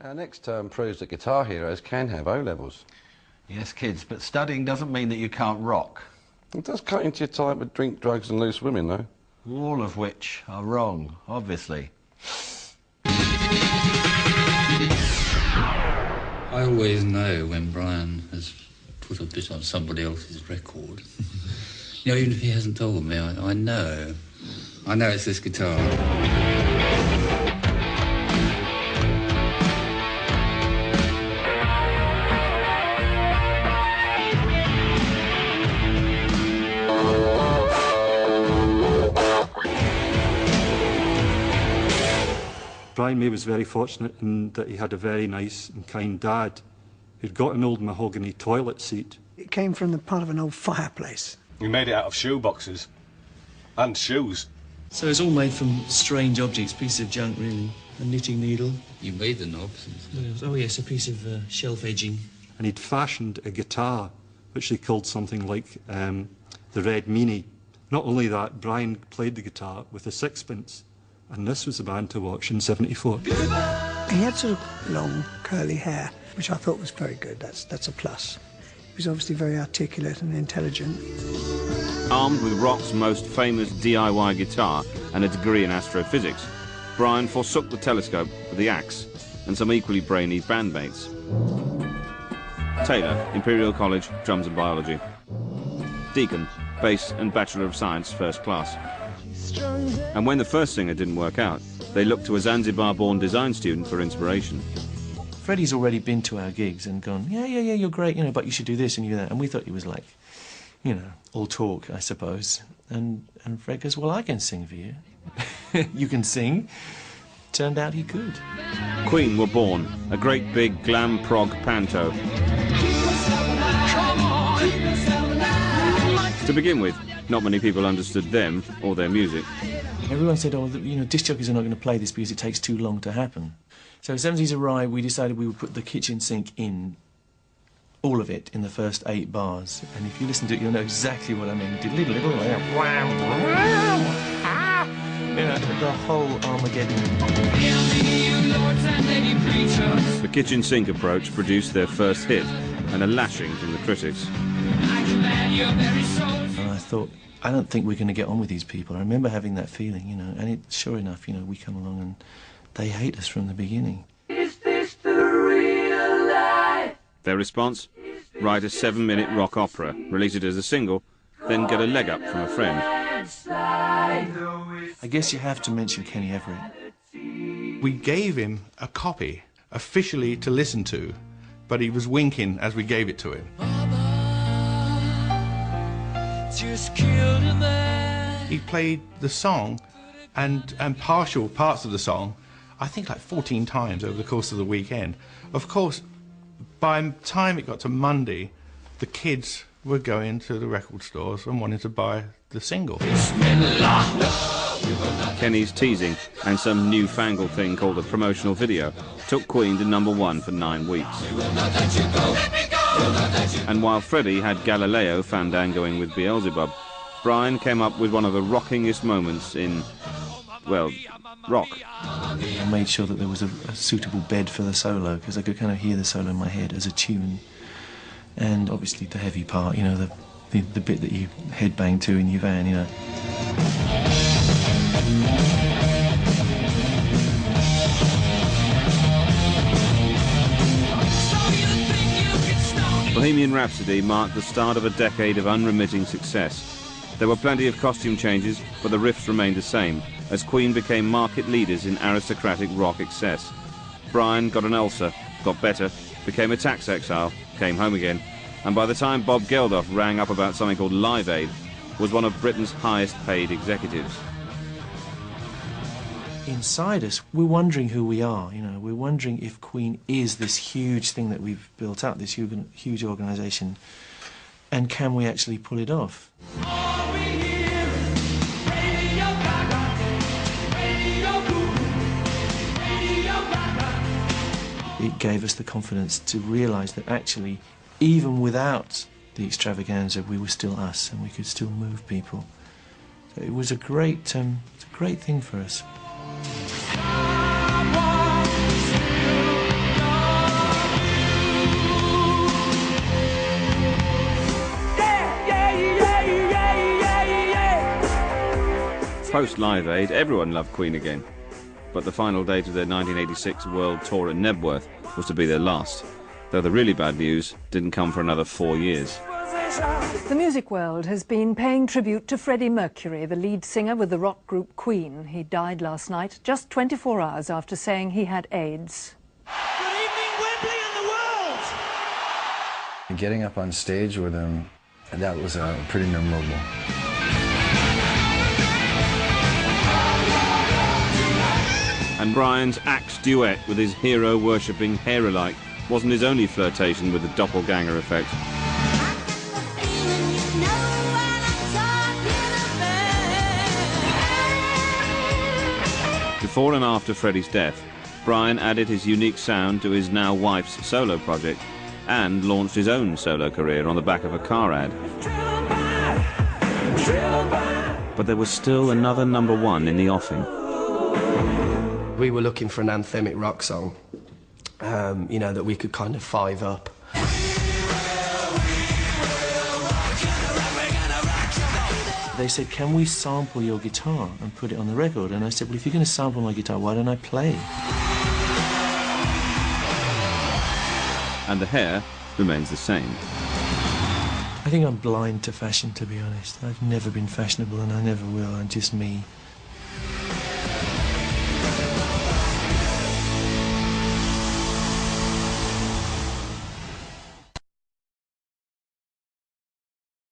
Our next term proves that guitar heroes can have O-levels. Yes, kids, but studying doesn't mean that you can't rock. It does cut into your type of drink, drugs and loose women, though. All of which are wrong, obviously. I always know when Brian has put a bit on somebody else's record. You know, even if he hasn't told me, I know. I know it's this guitar. Brian May was very fortunate in that he had a very nice and kind dad who'd got an old mahogany toilet seat. It came from the part of an old fireplace. We made it out of shoe boxes and shoes. So it's all made from strange objects, pieces of junk really. A knitting needle. You made the knobs. Oh yes, a piece of shelf edging. And he'd fashioned a guitar which they called something like the Red Meanie. Not only that, Brian played the guitar with a sixpence. And this was the band to watch in '74. He had sort of long, curly hair, which I thought was very good. That's a plus. He was obviously very articulate and intelligent. Armed with rock's most famous DIY guitar and a degree in astrophysics, Brian forsook the telescope for the axe and some equally brainy bandmates. Taylor, Imperial College, Drums and Biology. Deacon, Bass and Bachelor of Science, First Class. And when the first singer didn't work out, they looked to a Zanzibar-born design student for inspiration. Freddie's already been to our gigs and gone, yeah, you're great, you know, but you should do this and you do that. And we thought he was like, you know, all talk, I suppose. And Fred goes, well, I can sing for you. You can sing. Turned out he could. Queen were born, a great big glam prog panto. To begin with, not many people understood them or their music. Everyone said, oh, you know, disc jockeys are not going to play this because it takes too long to happen. So as soon as he's arrived, we decided we would put the kitchen sink in, all of it, in the first 8 bars. And if you listen to it, you'll know exactly what I mean. You know, the whole Armageddon. The kitchen sink approach produced their first hit and a lashing from the critics. And I thought, I don't think we're going to get on with these people. I remember having that feeling, you know, and it, sure enough, you know, we come along and they hate us from the beginning. Is this the real life? Their response? Write a 7-minute rock opera, release it as a single, then get a leg up from a friend. I guess you have to mention Kenny Everett. We gave him a copy, officially to listen to, but he was winking as we gave it to him. He played the song and partial parts of the song, I think like 14 times over the course of the weekend. Of course, by the time it got to Monday, the kids were going to the record stores and wanting to buy the single. Kenny's teasing and some newfangled thing called a promotional video took Queen to #1 for 9 weeks. And while Freddie had Galileo fandangoing with Beelzebub, Brian came up with one of the rockingest moments in, well, rock. I made sure that there was a suitable bed for the solo, because I could kind of hear the solo in my head as a tune. And obviously the heavy part, you know, the bit that you headbang to in your van, you know. Bohemian Rhapsody marked the start of a decade of unremitting success. There were plenty of costume changes, but the riffs remained the same, as Queen became market leaders in aristocratic rock excess. Brian got an ulcer, got better, became a tax exile, came home again, and by the time Bob Geldof rang up about something called Live Aid, was one of Britain's highest paid executives. Inside us, we're wondering who we are, you know, we're wondering if Queen is this huge thing that we've built up, this huge organisation, and can we actually pull it off? It gave us the confidence to realise that actually, even without the extravaganza, we were still us and we could still move people. So it was a great thing for us. Post-Live Aid, everyone loved Queen again. But the final date of their 1986 world tour at Nebworth was to be their last, though the really bad news didn't come for another 4 years. The music world has been paying tribute to Freddie Mercury, the lead singer with the rock group Queen. He died last night, just 24 hours after saying he had AIDS. Good evening, Wembley and the world! Getting up on stage with him, that was pretty memorable. And Brian's axe duet with his hero-worshipping hair-alike wasn't his only flirtation with the doppelganger effect. Before and after Freddie's death, Brian added his unique sound to his now wife's solo project and launched his own solo career on the back of a car ad. But there was still another #1 in the offing. We were looking for an anthemic rock song, you know, that we could kind of five up. They said, can we sample your guitar and put it on the record? And I said, well, if you're going to sample my guitar, why don't I play? And the hair remains the same. I think I'm blind to fashion, to be honest. I've never been fashionable and I never will. I'm just me.